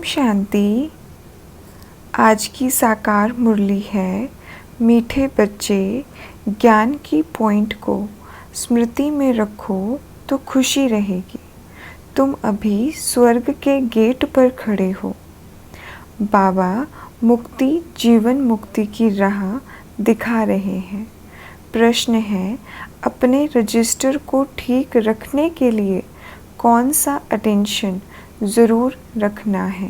ओम शांति। आज की साकार मुरली है, मीठे बच्चे ज्ञान की पॉइंट को स्मृति में रखो तो खुशी रहेगी। तुम अभी स्वर्ग के गेट पर खड़े हो। बाबा मुक्ति जीवन मुक्ति की राह दिखा रहे हैं। प्रश्न है, अपने रजिस्टर को ठीक रखने के लिए कौन सा अटेंशन ज़रूर रखना है?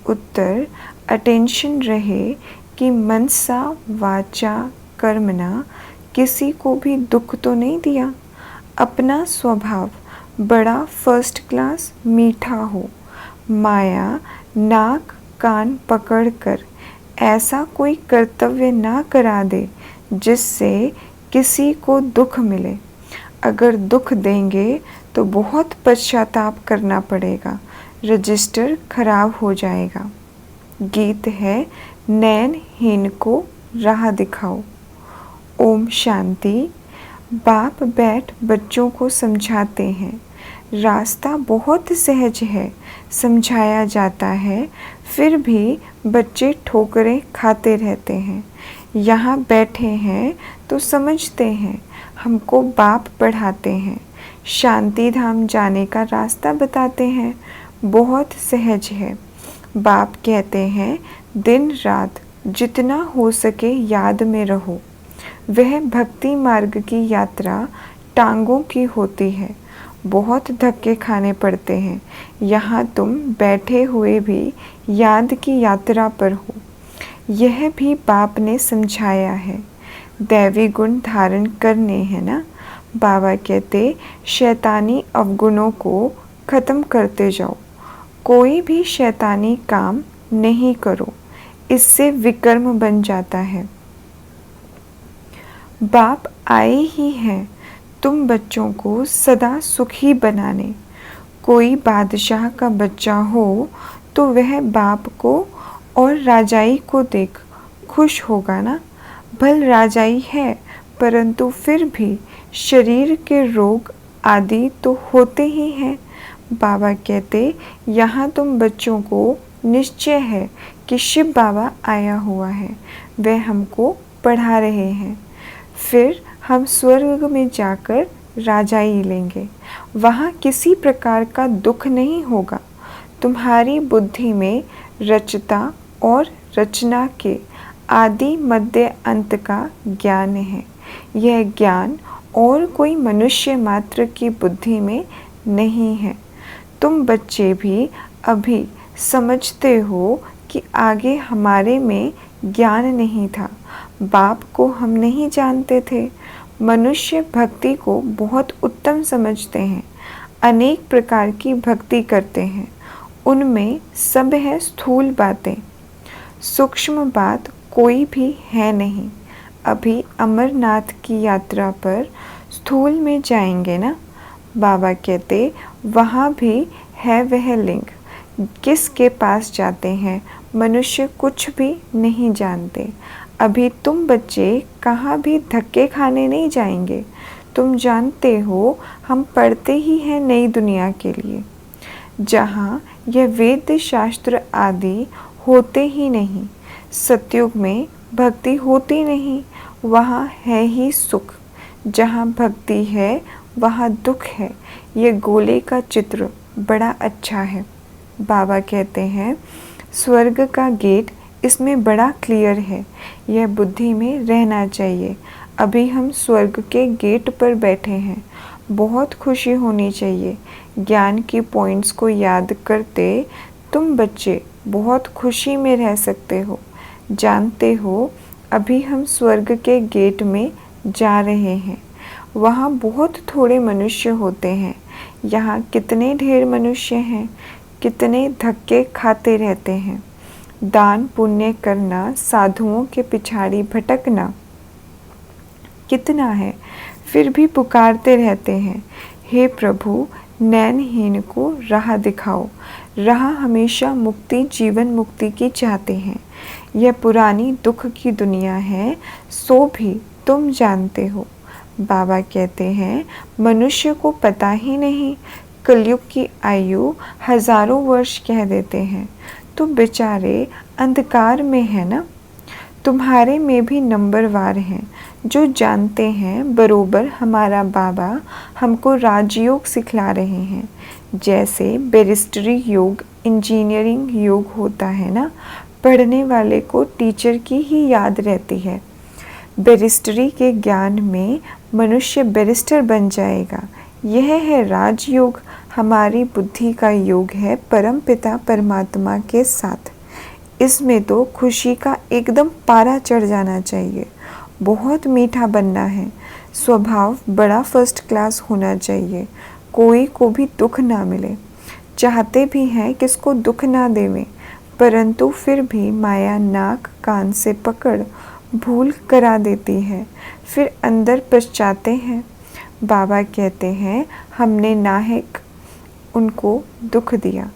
उत्तर, अटेंशन रहे कि मनसा वाचा कर्मणा किसी को भी दुख तो नहीं दिया। अपना स्वभाव बड़ा फर्स्ट क्लास मीठा हो। माया नाक कान पकड़कर ऐसा कोई कर्तव्य ना करा दे जिससे किसी को दुख मिले। अगर दुख देंगे तो बहुत पश्चाताप करना पड़ेगा, रजिस्टर खराब हो जाएगा। गीत है, नैनहीन को राह दिखाओ। ओम शांति। बाप बैठ बच्चों को समझाते हैं। रास्ता बहुत सहज है, समझाया जाता है, फिर भी बच्चे ठोकरें खाते रहते हैं। यहाँ बैठे हैं तो समझते हैं, हमको बाप पढ़ाते हैं, शांति धाम जाने का रास्ता बताते हैं। बहुत सहज है। बाप कहते हैं, दिन रात जितना हो सके याद में रहो। वह भक्ति मार्ग की यात्रा टांगों की होती है, बहुत धक्के खाने पड़ते हैं। यहाँ तुम बैठे हुए भी याद की यात्रा पर हो। यह भी बाप ने समझाया है। दैवी गुण धारण करने हैं ना। बाबा कहते, शैतानी अवगुणों को ख़त्म करते जाओ। कोई भी शैतानी काम नहीं करो, इससे विकर्म बन जाता है। बाप आए ही हैं तुम बच्चों को सदा सुखी बनाने। कोई बादशाह का बच्चा हो तो वह बाप को और राजाई को देख खुश होगा ना। भल राजाई है, परंतु फिर भी शरीर के रोग आदि तो होते ही हैं। बाबा कहते, यहाँ तुम बच्चों को निश्चय है कि शिव बाबा आया हुआ है, वह हमको पढ़ा रहे हैं। फिर हम स्वर्ग में जाकर राजाई लेंगे, वहाँ किसी प्रकार का दुख नहीं होगा। तुम्हारी बुद्धि में रचता और रचना के आदि मध्य अंत का ज्ञान है। यह ज्ञान और कोई मनुष्य मात्र की बुद्धि में नहीं है। तुम बच्चे भी अभी समझते हो कि आगे हमारे में ज्ञान नहीं था। बाप को हम नहीं जानते थे। मनुष्य भक्ति को बहुत उत्तम समझते हैं, अनेक प्रकार की भक्ति करते हैं। उनमें सब है स्थूल बातें, सूक्ष्म बात कोई भी है नहीं। अभी अमरनाथ की यात्रा पर स्थूल में जाएंगे ना। बाबा कहते, वहाँ भी है वह लिंग। किसके पास जाते हैं मनुष्य कुछ भी नहीं जानते। अभी तुम बच्चे कहाँ भी धक्के खाने नहीं जाएंगे। तुम जानते हो, हम पढ़ते ही हैं नई दुनिया के लिए, जहाँ यह वेद शास्त्र आदि होते ही नहीं। सतयुग में भक्ति होती नहीं, वहाँ है ही सुख। जहाँ भक्ति है वहाँ दुख है। ये गोले का चित्र बड़ा अच्छा है। बाबा कहते हैं, स्वर्ग का गेट इसमें बड़ा क्लियर है, यह बुद्धि में रहना चाहिए। अभी हम स्वर्ग के गेट पर बैठे हैं, बहुत खुशी होनी चाहिए। ज्ञान की पॉइंट्स को याद करते तुम बच्चे बहुत खुशी में रह सकते हो। जानते हो, अभी हम स्वर्ग के गेट में जा रहे हैं। वहाँ बहुत थोड़े मनुष्य होते हैं। यहाँ कितने ढेर मनुष्य हैं, कितने धक्के खाते रहते हैं। दान पुण्य करना, साधुओं के पिछाड़ी भटकना कितना है, फिर भी पुकारते रहते हैं, हे प्रभु नैनहीन को राह दिखाओ। राह हमेशा मुक्ति जीवन मुक्ति की चाहते हैं। यह पुरानी दुख की दुनिया है, सो भी तुम जानते हो। बाबा कहते हैं, मनुष्य को पता ही नहीं कलयुग की आयु हजारों वर्ष कह देते हैं, तो बेचारे अंधकार में है ना। तुम्हारे में भी नंबरवार हैं जो जानते हैं बरोबर हमारा बाबा हमको राजयोग सिखला रहे हैं। जैसे बैरिस्टरी योग, इंजीनियरिंग योग होता है ना, पढ़ने वाले को टीचर की ही याद रहती है। बैरिस्टरी के ज्ञान में मनुष्य बैरिस्टर बन जाएगा। यह है राजयोग, हमारी बुद्धि का योग है परम पिता परमात्मा के साथ। इसमें तो खुशी का एकदम पारा चढ़ जाना चाहिए। बहुत मीठा बनना है, स्वभाव बड़ा फर्स्ट क्लास होना चाहिए, कोई को भी दुख ना मिले। चाहते भी हैं किसको दुख ना देवें, परंतु फिर भी माया नाक कान से पकड़ भूल करा देती है, फिर अंदर पछताते हैं। बाबा कहते हैं हमने नाहक उनको दुख दिया,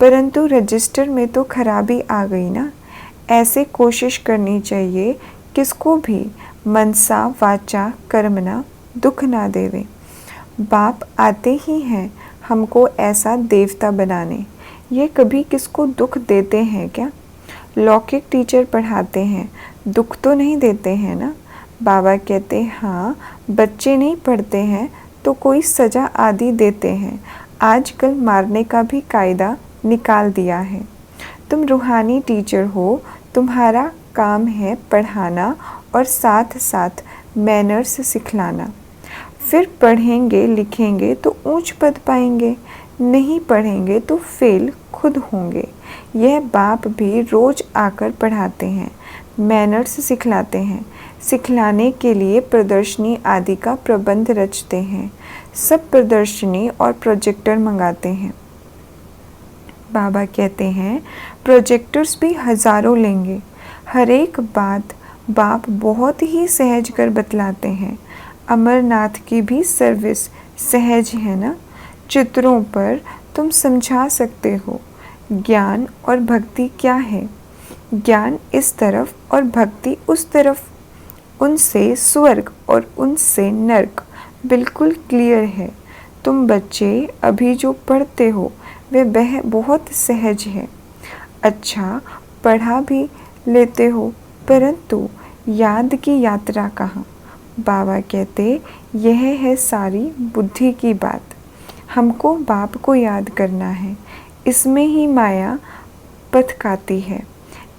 परंतु रजिस्टर में तो खराबी आ गई ना। ऐसे कोशिश करनी चाहिए किसको भी मनसा वाचा कर्मना दुख ना देवे। बाप आते ही हैं हमको ऐसा देवता बनाने, ये कभी किसको दुख देते हैं क्या? लौकिक टीचर पढ़ाते हैं, दुख तो नहीं देते हैं ना। बाबा कहते हाँ, बच्चे नहीं पढ़ते हैं तो कोई सज़ा आदि देते हैं। आजकल मारने का भी कायदा निकाल दिया है। तुम रूहानी टीचर हो, तुम्हारा काम है पढ़ाना और साथ साथ मैनर्स सिखलाना। फिर पढ़ेंगे लिखेंगे तो ऊंच पद पाएंगे, नहीं पढ़ेंगे तो फेल खुद होंगे। यह बाप भी रोज़ आकर पढ़ाते हैं, मैनर्स सिखलाते हैं। सिखलाने के लिए प्रदर्शनी आदि का प्रबंध रचते हैं। सब प्रदर्शनी और प्रोजेक्टर मंगाते हैं। बाबा कहते हैं प्रोजेक्टर्स भी हज़ारों लेंगे। हर एक बात बाप बहुत ही सहज कर बतलाते हैं। अमरनाथ की भी सर्विस सहज है ना। चित्रों पर तुम समझा सकते हो ज्ञान और भक्ति क्या है। ज्ञान इस तरफ और भक्ति उस तरफ, उनसे स्वर्ग और उनसे नरक बिल्कुल क्लियर है। तुम बच्चे अभी जो पढ़ते हो वे बहुत सहज है। अच्छा पढ़ा भी लेते हो, परंतु याद की यात्रा कहाँ? बाबा कहते यह है सारी बुद्धि की बात। हमको बाप को याद करना है, इसमें ही माया पथकाती है,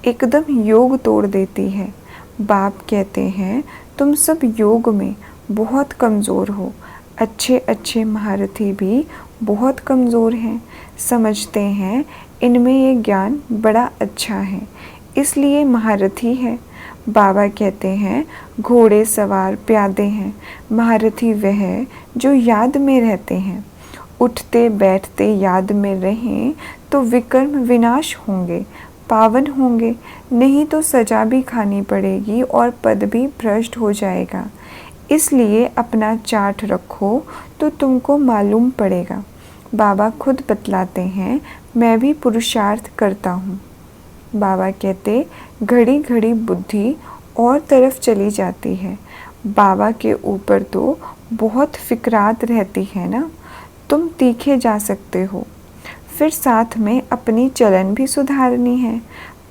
एकदम योग तोड़ देती है। बाप कहते हैं तुम सब योग में बहुत कमज़ोर हो। अच्छे अच्छे महारथी भी बहुत कमज़ोर हैं। समझते हैं इनमें ये ज्ञान बड़ा अच्छा है, इसलिए महारथी है। बाबा कहते हैं घोड़े सवार प्यादे हैं, महारथी वह जो याद में रहते हैं। उठते बैठते याद में रहें तो विकर्म विनाश होंगे, पावन होंगे, नहीं तो सजा भी खानी पड़ेगी और पद भी भ्रष्ट हो जाएगा। इसलिए अपना चार्ट रखो तो तुमको मालूम पड़ेगा। बाबा खुद बतलाते हैं मैं भी पुरुषार्थ करता हूँ। बाबा कहते घड़ी घड़ी बुद्धि और तरफ चली जाती है। बाबा के ऊपर तो बहुत फिक्रात रहती है ना। तुम तीखे जा सकते हो, फिर साथ में अपनी चलन भी सुधारनी है।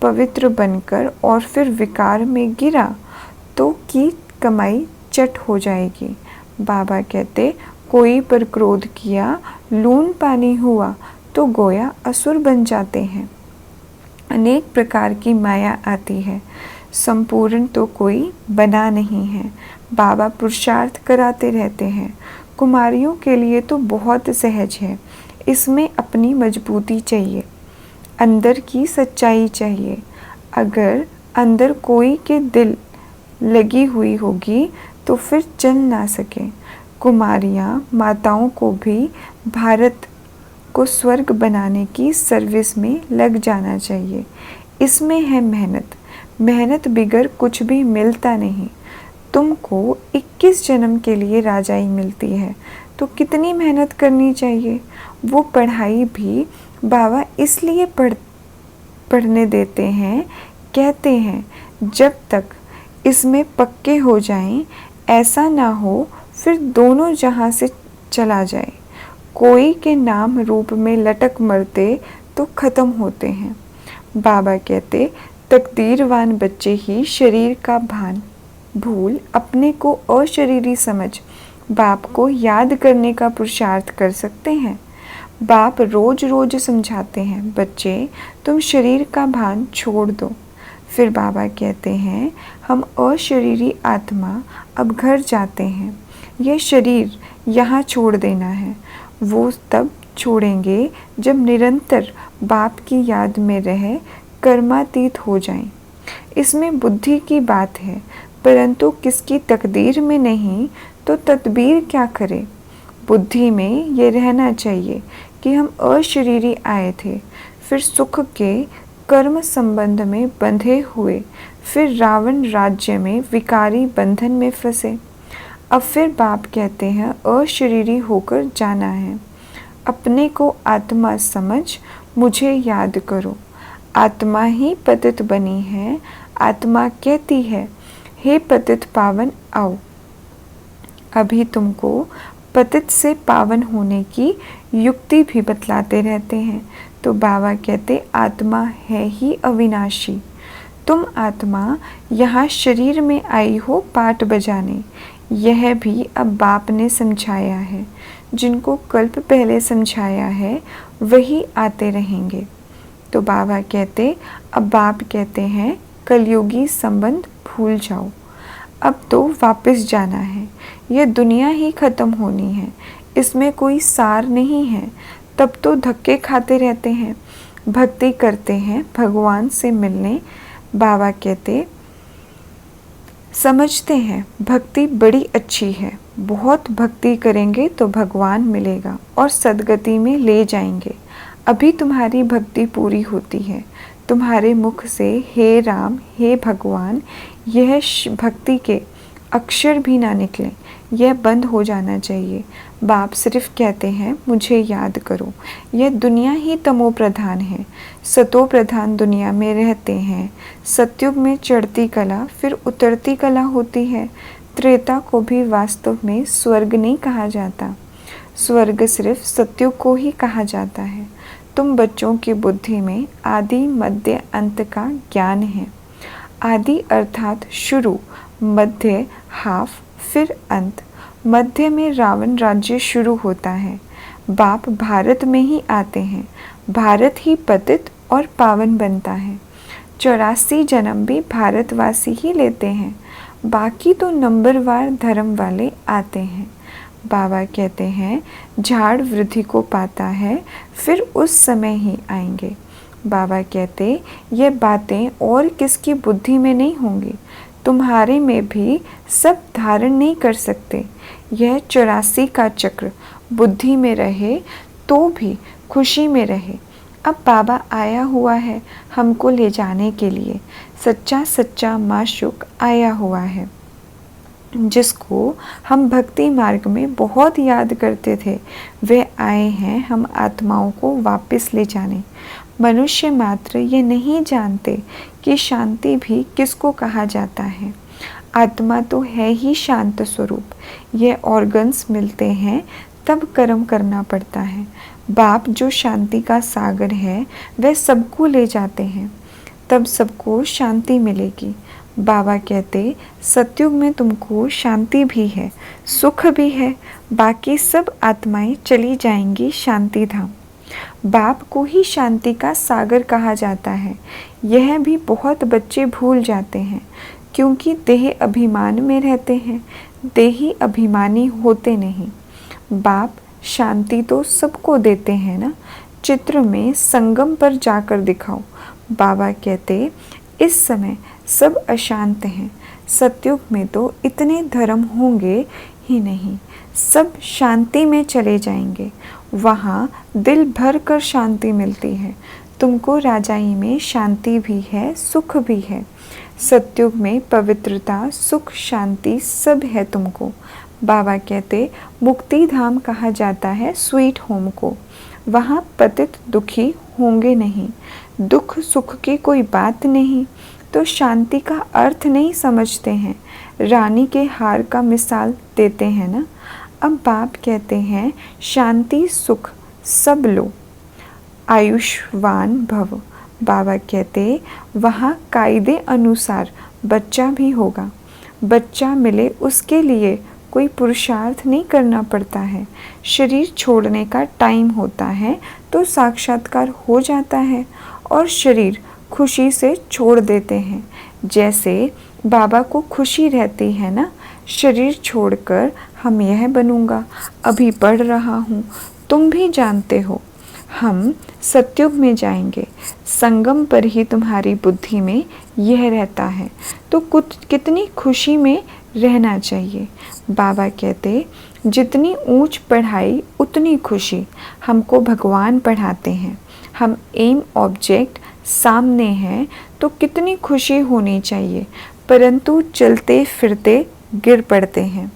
पवित्र बनकर और फिर विकार में गिरा तो की कमाई चट हो जाएगी। बाबा कहते कोई पर क्रोध किया, लून पानी हुआ तो गोया असुर बन जाते हैं। अनेक प्रकार की माया आती है, संपूर्ण तो कोई बना नहीं है। बाबा पुरुषार्थ कराते रहते हैं। कुमारियों के लिए तो बहुत सहज है, इसमें अपनी मजबूती चाहिए, अंदर की सच्चाई चाहिए। अगर अंदर कोई के दिल लगी हुई होगी तो फिर चल ना सके। कुमारियाँ माताओं को भी भारत को स्वर्ग बनाने की सर्विस में लग जाना चाहिए। इसमें है मेहनत, मेहनत बिगर कुछ भी मिलता नहीं। तुमको 21 जन्म के लिए राजाई मिलती है तो कितनी मेहनत करनी चाहिए। वो पढ़ाई भी बाबा इसलिए पढ़ने देते हैं, कहते हैं जब तक इसमें पक्के हो जाएं, ऐसा ना हो फिर दोनों जहां से चला जाए। कोई के नाम रूप में लटक मरते तो ख़त्म होते हैं। बाबा कहते तकदीरवान बच्चे ही शरीर का भान भूल अपने को अशरीरी समझ बाप को याद करने का पुरुषार्थ कर सकते हैं। बाप रोज रोज समझाते हैं, बच्चे तुम शरीर का भान छोड़ दो। फिर बाबा कहते हैं हम अशरीरी आत्मा अब घर जाते हैं, यह शरीर यहाँ छोड़ देना है। वो तब छोड़ेंगे जब निरंतर बाप की याद में रह कर्मातीत हो जाएं। इसमें बुद्धि की बात है, परंतु किसकी तकदीर में नहीं तो तदबीर क्या करे। बुद्धि में ये रहना चाहिए कि हम अशरीरी आए थे, फिर सुख के कर्म संबंध में बंधे हुए, फिर रावण राज्य में विकारी बंधन में फंसे। अब फिर बाप कहते हैं अशरीरी होकर जाना है। अपने को आत्मा समझ मुझे याद करो। आत्मा ही पतित बनी है। आत्मा कहती है हे पतित पावन आओ। अभी तुमको पतित से पावन होने की युक्ति भी बतलाते रहते हैं। तो बाबा कहते आत्मा है ही अविनाशी। तुम आत्मा यहाँ शरीर में आई हो पाठ बजाने। यह भी अब बाप ने समझाया है। जिनको कल्प पहले समझाया है वही आते रहेंगे। तो बाबा कहते अब बाप कहते हैं कलयुगी संबंध भूल जाओ, अब तो वापस जाना है। यह दुनिया ही ख़त्म होनी है, इसमें कोई सार नहीं है। तब तो धक्के खाते रहते हैं, भक्ति करते हैं भगवान से मिलने। बाबा कहते समझते हैं भक्ति बड़ी अच्छी है, बहुत भक्ति करेंगे तो भगवान मिलेगा और सदगति में ले जाएंगे। अभी तुम्हारी भक्ति पूरी होती है, तुम्हारे मुख से हे राम हे भगवान यह भक्ति के अक्षर भी ना निकलें, यह बंद हो जाना चाहिए। बाप सिर्फ कहते हैं मुझे याद करो। यह दुनिया ही तमो प्रधान है, सतो प्रधान दुनिया में रहते हैं। सतयुग में चढ़ती कला फिर उतरती कला होती है। त्रेता को भी वास्तव में स्वर्ग नहीं कहा जाता, स्वर्ग सिर्फ सतयुग को ही कहा जाता है। तुम बच्चों की बुद्धि में आदि मध्य अंत का ज्ञान है। आदि अर्थात शुरू, मध्य हाफ, फिर अंत। मध्य में रावण राज्य शुरू होता है। बाप भारत में ही आते हैं, भारत ही पतित और पावन बनता है। 84 जन्म भी भारतवासी ही लेते हैं, बाकी तो नंबरवार धर्म वाले आते हैं। बाबा कहते हैं झाड़ वृद्धि को पाता है, फिर उस समय ही आएंगे। बाबा कहते ये बातें और किसकी बुद्धि में नहीं होंगी, तुम्हारे में भी सब धारण नहीं कर सकते। यह 84 का चक्र बुद्धि में रहे तो भी खुशी में रहे। अब बाबा आया हुआ है हमको ले जाने के लिए। सच्चा सच्चा माशूक आया हुआ है, जिसको हम भक्ति मार्ग में बहुत याद करते थे। वे आए हैं हम आत्माओं को वापस ले जाने। मनुष्य मात्र ये नहीं जानते कि शांति भी किसको कहा जाता है। आत्मा तो है ही शांत स्वरूप। यह ऑर्गन्स मिलते हैं तब कर्म करना पड़ता है। बाप जो शांति का सागर है वह सबको ले जाते हैं, तब सबको शांति मिलेगी। बाबा कहते सतयुग में तुमको शांति भी है, सुख भी है, बाकी सब आत्माएं चली जाएंगी शांति धाम। बाप को ही शांति का सागर कहा जाता है। यह भी बहुत बच्चे भूल जाते हैं, क्योंकि देह अभिमान में रहते हैं, देही अभिमानी होते नहीं। बाप शांति तो सबको देते हैं ना, चित्र में संगम पर जाकर दिखाओ। बाबा कहते इस समय सब अशांत हैं, सतयुग में तो इतने धर्म होंगे ही नहीं, सब शांति में चले जाएंगे। वहाँ दिल भर कर शांति मिलती है। तुमको राजाई में शांति भी है, सुख भी है। सतयुग में पवित्रता, सुख, शांति सब है तुमको। बाबा कहते मुक्ति धाम कहा जाता है स्वीट होम को। वहाँ पतित दुखी होंगे नहीं, दुख सुख की कोई बात नहीं। तो शांति का अर्थ नहीं समझते हैं। रानी के हार का मिसाल देते हैं ना। अब बाप कहते हैं शांति सुख सब लो, आयुष्मान भव। बाबा कहते वहाँ कायदे अनुसार बच्चा भी होगा। बच्चा मिले उसके लिए कोई पुरुषार्थ नहीं करना पड़ता है। शरीर छोड़ने का टाइम होता है तो साक्षात्कार हो जाता है और शरीर खुशी से छोड़ देते हैं। जैसे बाबा को खुशी रहती है ना, शरीर छोड़कर हम यह बनूंगा, अभी पढ़ रहा हूँ, तुम भी जानते हो हम सतयुग में जाएंगे, संगम पर ही तुम्हारी बुद्धि में यह रहता है, तो कुछ कितनी खुशी में रहना चाहिए। बाबा कहते जितनी ऊंच पढ़ाई उतनी खुशी। हमको भगवान पढ़ाते हैं, हम एम ऑब्जेक्ट सामने हैं तो कितनी खुशी होनी चाहिए, परंतु चलते फिरते गिर पड़ते हैं।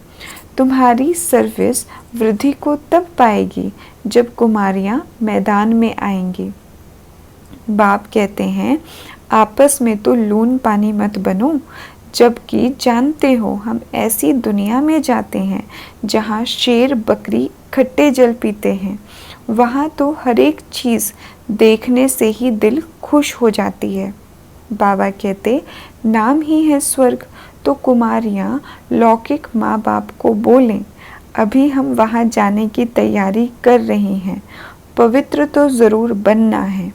तुम्हारी सर्विस वृद्धि को तब पाएगी जब कुमारियाँ मैदान में आएंगी। बाप कहते हैं आपस में तो लून पानी मत बनो, जबकि जानते हो हम ऐसी दुनिया में जाते हैं जहाँ शेर बकरी खट्टे जल पीते हैं। वहाँ तो हर एक चीज़ देखने से ही दिल खुश हो जाती है। बाबा कहते नाम ही है स्वर्ग, तो कुमारियाँ लौकिक माँ बाप को बोलें अभी हम वहाँ जाने की तैयारी कर रही हैं, पवित्र तो ज़रूर बनना है।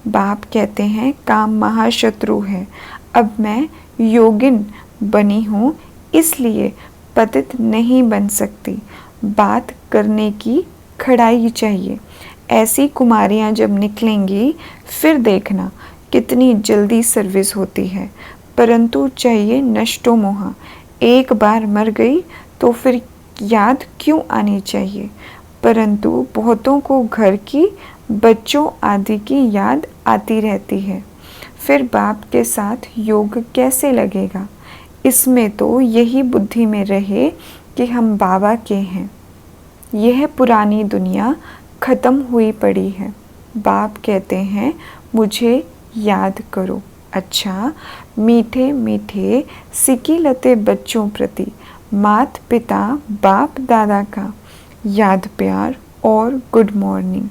बाप कहते हैं काम महाशत्रु है, अब मैं योगिन बनी हूँ इसलिए पतित नहीं बन सकती। बात करने की खड़ाई चाहिए। ऐसी कुमारियाँ जब निकलेंगी फिर देखना कितनी जल्दी सर्विस होती है, परंतु चाहिए नष्टो मोहा। एक बार मर गई तो फिर याद क्यों आनी चाहिए, परंतु बहुतों को घर की बच्चों आदि की याद आती रहती है। फिर बाप के साथ योग कैसे लगेगा। इसमें तो यही बुद्धि में रहे कि हम बाबा के हैं, यह पुरानी दुनिया ख़त्म हुई पड़ी है। बाप कहते हैं मुझे याद करो। अच्छा, मीठे मीठे सिकीलते बच्चों प्रति मात पिता बाप दादा का याद प्यार और गुड मॉर्निंग।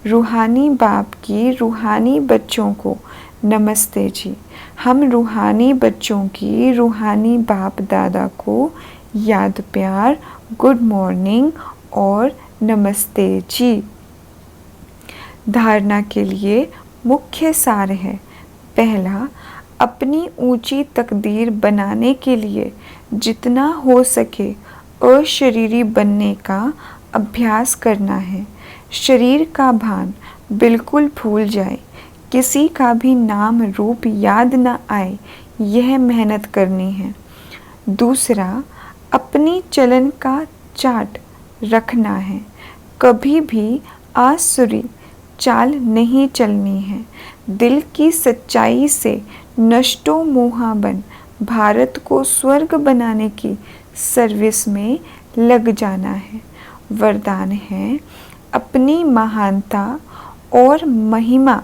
रूहानी बाप की रूहानी बच्चों को नमस्ते जी। हम रूहानी बच्चों की रूहानी बाप दादा को याद प्यार, गुड मॉर्निंग और नमस्ते जी। धारणा के लिए मुख्य सार है। पहला, अपनी ऊंची तकदीर बनाने के लिए जितना हो सके अशरीरी बनने का अभ्यास करना है। शरीर का भान बिल्कुल भूल जाए, किसी का भी नाम रूप याद न आए, यह मेहनत करनी है। दूसरा, अपनी चलन का चार्ट रखना है, कभी भी आसुरी चाल नहीं चलनी है। दिल की सच्चाई से नष्टो मोहा बन भारत को स्वर्ग बनाने की सर्विस में लग जाना है। वरदान है अपनी महानता और महिमा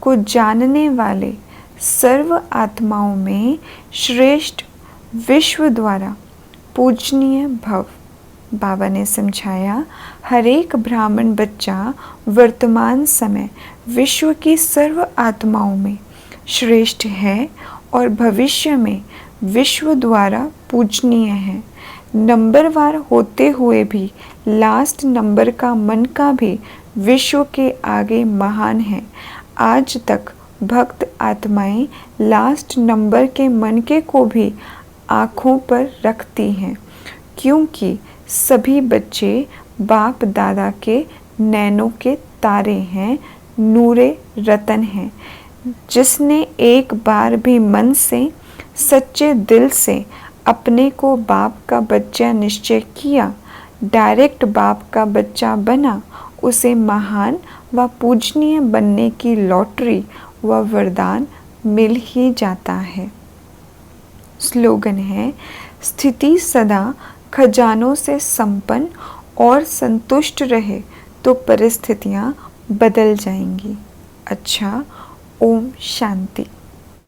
को जानने वाले सर्व आत्माओं में श्रेष्ठ विश्व द्वारा पूजनीय भव। बाबा ने समझाया हर एक ब्राह्मण बच्चा वर्तमान समय विश्व की सर्व आत्माओं में श्रेष्ठ है और भविष्य में विश्व द्वारा पूजनीय है। नंबरवार होते हुए भी लास्ट नंबर का मन का भी विश्व के आगे महान है। आज तक भक्त आत्माएं लास्ट नंबर के मन के को भी आँखों पर रखती हैं, क्योंकि सभी बच्चे बाप दादा के नैनों के तारे हैं, नूरे रतन हैं। जिसने एक बार भी मन से सच्चे दिल से अपने को बाप का बच्चा निश्चय किया, डायरेक्ट बाप का बच्चा बना, उसे महान व पूजनीय बनने की लॉटरी व वरदान मिल ही जाता है। स्लोगन है स्थिति सदा खजानों से संपन्न और संतुष्ट रहे तो परिस्थितियाँ बदल जाएंगी। अच्छा, ओम शांति।